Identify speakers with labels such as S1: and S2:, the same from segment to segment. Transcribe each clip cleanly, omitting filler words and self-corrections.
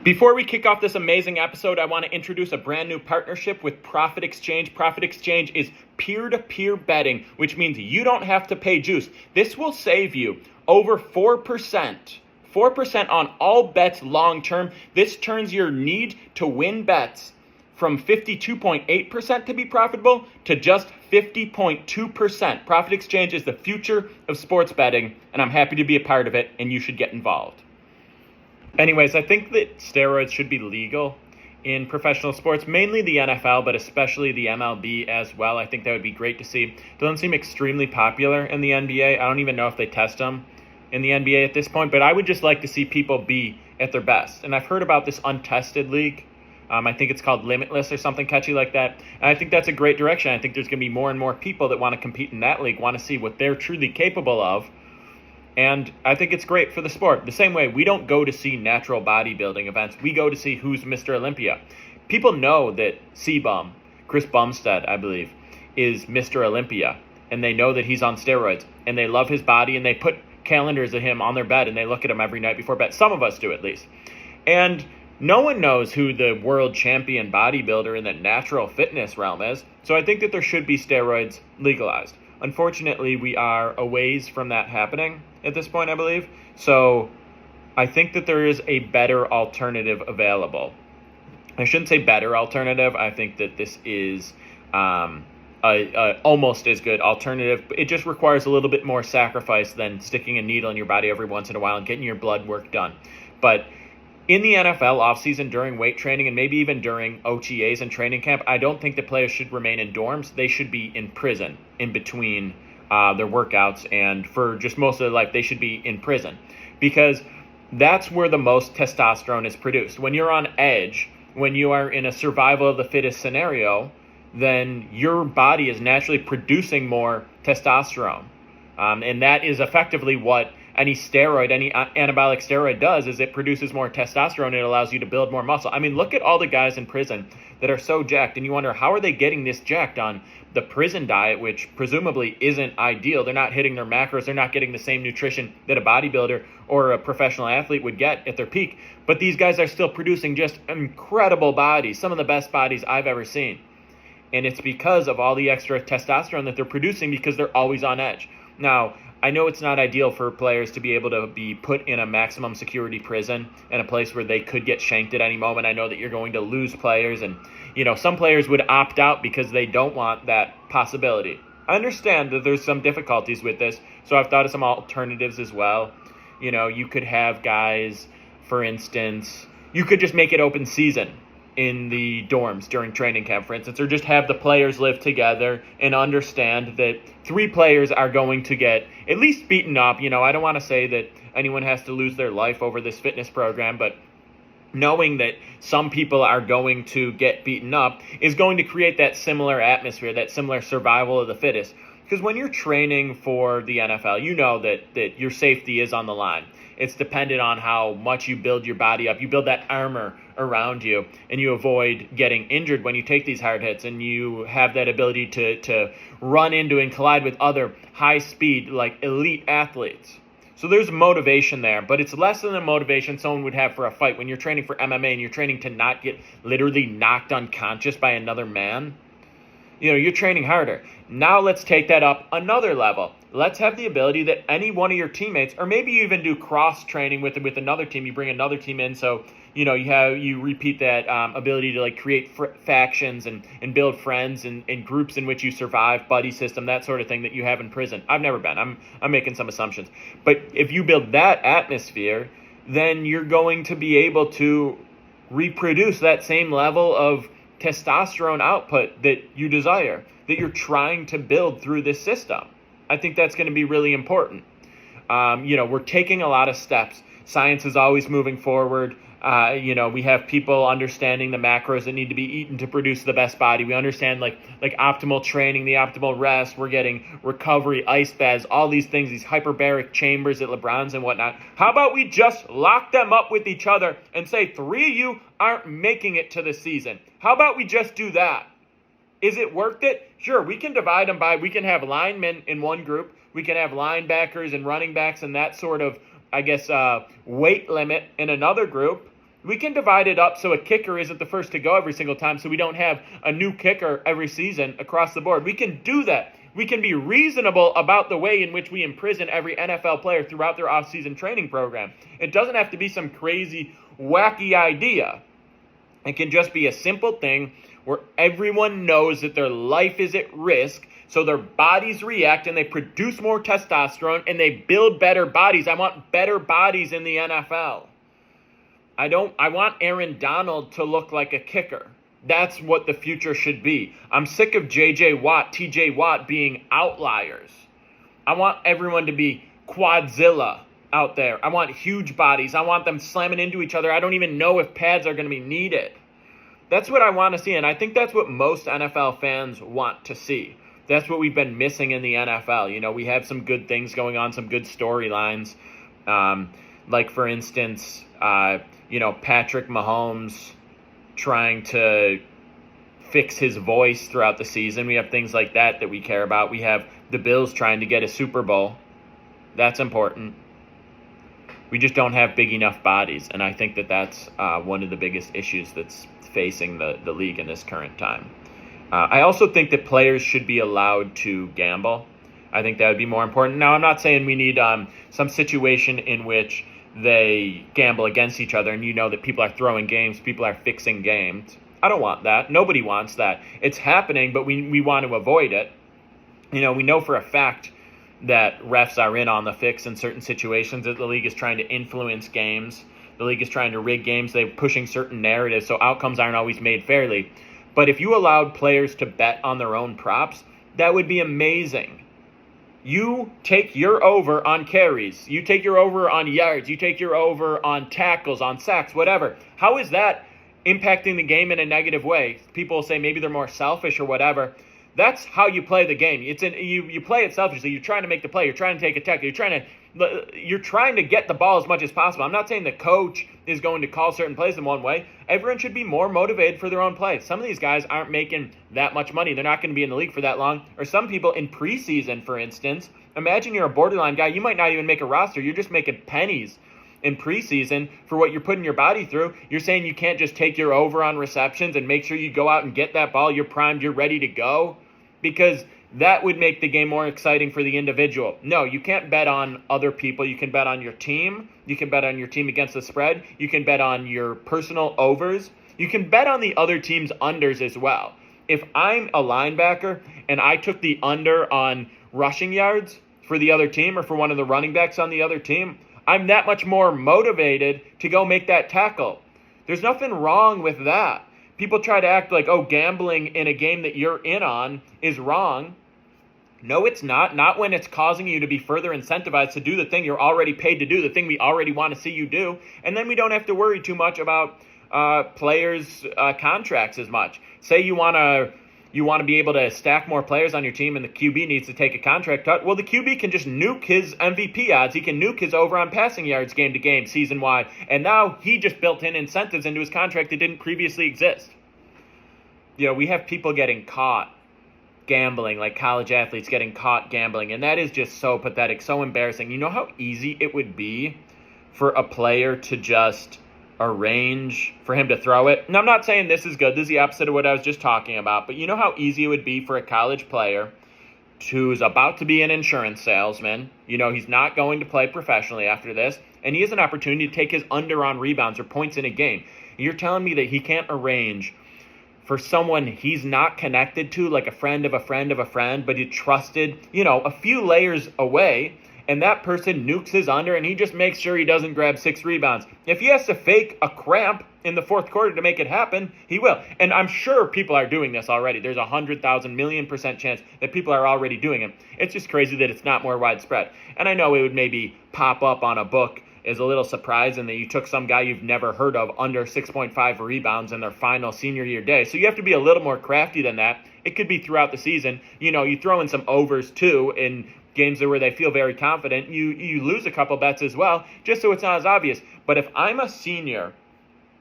S1: Before we kick off this amazing episode, I want to introduce a brand new partnership with Profit Exchange. Profit Exchange is peer-to-peer betting, which means you don't have to pay juice. This will save you over 4%. 4% on all bets long term. This turns your need to win bets from 52.8% to be profitable to just 50.2%. Profit Exchange is the future of sports betting, and I'm happy to be a part of it, and you should get involved. Anyways, I think that steroids should be legal in professional sports, mainly the NFL, but especially the MLB as well. I think that would be great to see. It doesn't seem extremely popular in the NBA. I don't even know if they test them in the NBA at this point, but I would just like to see people be at their best. And I've heard about this untested league. I think it's called Limitless or something catchy like that. And I think that's a great direction. I think there's going to be more and more people that want to compete in that league, want to see what they're truly capable of. And I think it's great for the sport. The same way we don't go to see natural bodybuilding events. We go to see who's Mr. Olympia. People know that C-Bum, Chris Bumstead, I believe, is Mr. Olympia. And they know that he's on steroids. And they love his body. And they put calendars of him on their bed. And they look at him every night before bed. Some of us do, at least. And no one knows who the world champion bodybuilder in the natural fitness realm is. So I think that there should be steroids legalized. Unfortunately, we are a ways from that happening at this point, I believe. So I think that there is a better alternative available. I shouldn't say better alternative. I think that this is a almost as good alternative. It just requires a little bit more sacrifice than sticking a needle in your body every once in a while and getting your blood work done. But in the NFL offseason, during weight training, and maybe even during OTAs and training camp, I don't think the players should remain in dorms. They should be in prison in between their workouts, and for just most of their life, they should be in prison, because that's where the most testosterone is produced. When you're on edge, when you are in a survival of the fittest scenario, then your body is naturally producing more testosterone. And that is effectively what any steroid, any anabolic steroid does, is it produces more testosterone. It allows you to build more muscle. I mean, look at all the guys in prison that are so jacked, and you wonder, how are they getting this jacked on the prison diet, which presumably isn't ideal? They're not hitting their macros. They're not getting the same nutrition that a bodybuilder or a professional athlete would get at their peak. But these guys are still producing just incredible bodies, some of the best bodies I've ever seen. And it's because of all the extra testosterone that they're producing, because they're always on edge. Now, I know it's not ideal for players to be able to be put in a maximum security prison in a place where they could get shanked at any moment. I know that you're going to lose players, and some players would opt out because they don't want that possibility. I understand that there's some difficulties with this, so I've thought of some alternatives as well. You could have guys, for instance, you could just make it open season in the dorms during training camp, for instance, or just have the players live together and understand that 3 players are going to get at least beaten up. I don't want to say that anyone has to lose their life over this fitness program, but knowing that some people are going to get beaten up is going to create that similar atmosphere, that similar survival of the fittest. Because when you're training for the NFL, you know that your safety is on the line. It's dependent on how much you build your body up. You build that armor around you, and you avoid getting injured when you take these hard hits, and you have that ability to run into and collide with other high-speed, like elite athletes. So there's motivation there, but it's less than the motivation someone would have for a fight. When you're training for MMA and you're training to not get literally knocked unconscious by another man, you're training harder. Now let's take that up another level. Let's have the ability that any one of your teammates, or maybe you even do cross training with another team. You bring another team in, so you repeat that ability to create factions and build friends and groups in which you survive, buddy system, that sort of thing that you have in prison. I've never been. I'm making some assumptions, but if you build that atmosphere, then you're going to be able to reproduce that same level of testosterone output that you desire, that you're trying to build through this system. I think that's going to be really important. We're taking a lot of steps. Science is always moving forward. We have people understanding the macros that need to be eaten to produce the best body. We understand like optimal training, the optimal rest. We're getting recovery, ice baths, all these things, these hyperbaric chambers at LeBron's and whatnot. How about we just lock them up with each other and say 3 of you aren't making it to the season? How about we just do that? Is it worth it? Sure, we can divide them we can have linemen in one group. We can have linebackers and running backs and that sort of, weight limit in another group. We can divide it up so a kicker isn't the first to go every single time, so we don't have a new kicker every season across the board. We can do that. We can be reasonable about the way in which we imprison every NFL player throughout their off-season training program. It doesn't have to be some crazy, wacky idea. It can just be a simple thing where everyone knows that their life is at risk, so their bodies react and they produce more testosterone and they build better bodies. I want better bodies in the NFL. I want Aaron Donald to look like a kicker. That's what the future should be. I'm sick of J.J. Watt, T.J. Watt being outliers. I want everyone to be quadzilla out there. I want huge bodies. I want them slamming into each other. I don't even know if pads are going to be needed. That's what I want to see, and I think that's what most NFL fans want to see. That's what we've been missing in the NFL. You know, we have some good things going on, some good storylines. Like, for instance, Patrick Mahomes trying to fix his voice throughout the season. We have things like that we care about. We have the Bills trying to get a Super Bowl. That's important. We just don't have big enough bodies, and I think that's one of the biggest issues that's facing the league in this current time. I also think that players should be allowed to gamble. I think that would be more important. Now, I'm not saying we need some situation in which they gamble against each other and you know that people are throwing games, people are fixing games. I don't want that. Nobody wants that. It's happening, but we want to avoid it. You know, we know for a fact that refs are in on the fix in certain situations, that the league is trying to influence games. The league is trying to rig games. They're pushing certain narratives, so outcomes aren't always made fairly. But if you allowed players to bet on their own props, that would be amazing. You take your over on carries. You take your over on yards. You take your over on tackles, on sacks, whatever. How is that impacting the game in a negative way? People will say maybe they're more selfish or whatever. That's how you play the game. You play it selfishly. You're trying to make the play. You're trying to take a tackle. You're trying to get the ball as much as possible. I'm not saying the coach is going to call certain plays in one way. Everyone should be more motivated for their own play. Some of these guys aren't making that much money. They're not going to be in the league for that long. Or some people in preseason, for instance, imagine you're a borderline guy. You might not even make a roster. You're just making pennies in preseason for what you're putting your body through. You're saying you can't just take your over on receptions and make sure you go out and get that ball. You're primed. You're ready to go. Because that would make the game more exciting for the individual. No, you can't bet on other people. You can bet on your team. You can bet on your team against the spread. You can bet on your personal overs. You can bet on the other team's unders as well. If I'm a linebacker and I took the under on rushing yards for the other team or for one of the running backs on the other team, I'm that much more motivated to go make that tackle. There's nothing wrong with that. People try to act like, gambling in a game that you're in on is wrong. No, it's not. Not when it's causing you to be further incentivized to do the thing you're already paid to do, the thing we already want to see you do. And then we don't have to worry too much about players' contracts as much. Say you want to be able to stack more players on your team and the QB needs to take a contract cut. Well, the QB can just nuke his MVP odds. He can nuke his over on passing yards game to game, season-wide. And now he just built in incentives into his contract that didn't previously exist. You know, we have people getting caught gambling, like college athletes getting caught gambling, and that is just so pathetic, so embarrassing. You know how easy it would be for a player to just arrange for him to throw it? And I'm not saying this is good. This is the opposite of what I was just talking about. But you know how easy it would be for a college player who's about to be an insurance salesman. You know, he's not going to play professionally after this, and he has an opportunity to take his under on rebounds or points in a game. You're telling me that he can't arrange for someone he's not connected to, like a friend of a friend of a friend, but he trusted, a few layers away, and that person nukes his under, and he just makes sure he doesn't grab 6 rebounds. If he has to fake a cramp in the fourth quarter to make it happen, he will. And I'm sure people are doing this already. There's 100,000 million% chance that people are already doing it. It's just crazy that it's not more widespread. And I know it would maybe pop up on a book is a little surprising that you took some guy you've never heard of under 6.5 rebounds in their final senior year day. So you have to be a little more crafty than that. It could be throughout the season. You throw in some overs too in games where they feel very confident. You lose a couple bets as well, just so it's not as obvious. But if I'm a senior,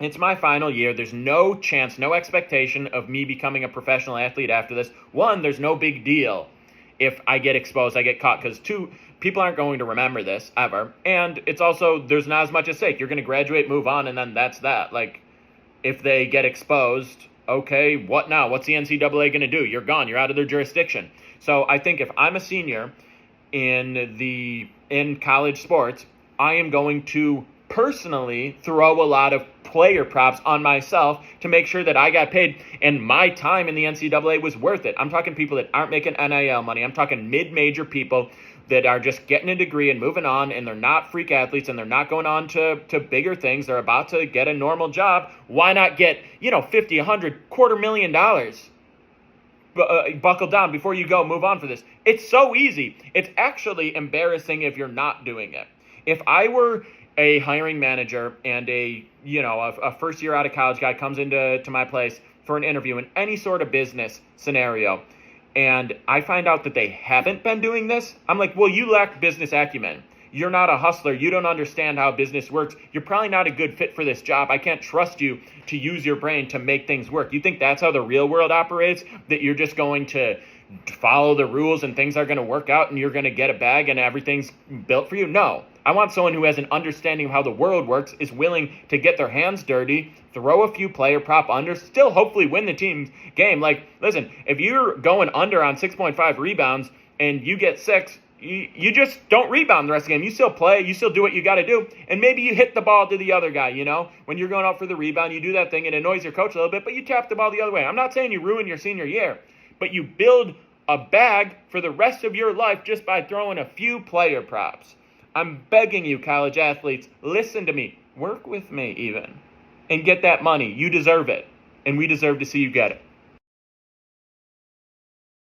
S1: it's my final year, there's no chance, no expectation of me becoming a professional athlete after this. One, there's no big deal if I get exposed, I get caught, because people aren't going to remember this ever. And it's also, there's not as much at stake. You're going to graduate, move on, and then that's that. Like, if they get exposed, okay, what now? What's the NCAA going to do? You're gone. You're out of their jurisdiction. So I think if I'm a senior in college sports, I am going to personally throw a lot of player props on myself to make sure that I got paid and my time in the NCAA was worth it. I'm talking people that aren't making NIL money. I'm talking mid-major people that are just getting a degree and moving on, and they're not freak athletes, and they're not going on to bigger things. They're about to get a normal job. Why not get, $50, $100, $250,000 buckle down before you go move on for this? It's so easy. It's actually embarrassing if you're not doing it. If I were a hiring manager and a first year out of college guy comes into my place for an interview in any sort of business scenario, and I find out that they haven't been doing this, I'm like, well, you lack business acumen. You're not a hustler. You don't understand how business works. You're probably not a good fit for this job. I can't trust you to use your brain to make things work. You think that's how the real world operates? That you're just going to follow the rules and things are going to work out and you're going to get a bag and everything's built for you? No. I want someone who has an understanding of how the world works, is willing to get their hands dirty, throw a few player prop under, still hopefully win the team's game. Like, listen, if you're going under on 6.5 rebounds and you get 6, you just don't rebound the rest of the game. You still play. You still do what you got to do. And maybe you hit the ball to the other guy, When you're going out for the rebound, you do that thing. It annoys your coach a little bit, but you tap the ball the other way. I'm not saying you ruin your senior year, but you build a bag for the rest of your life just by throwing a few player props. I'm begging you, college athletes, listen to me. Work with me even. And get that money. You deserve it. And we deserve to see you get it.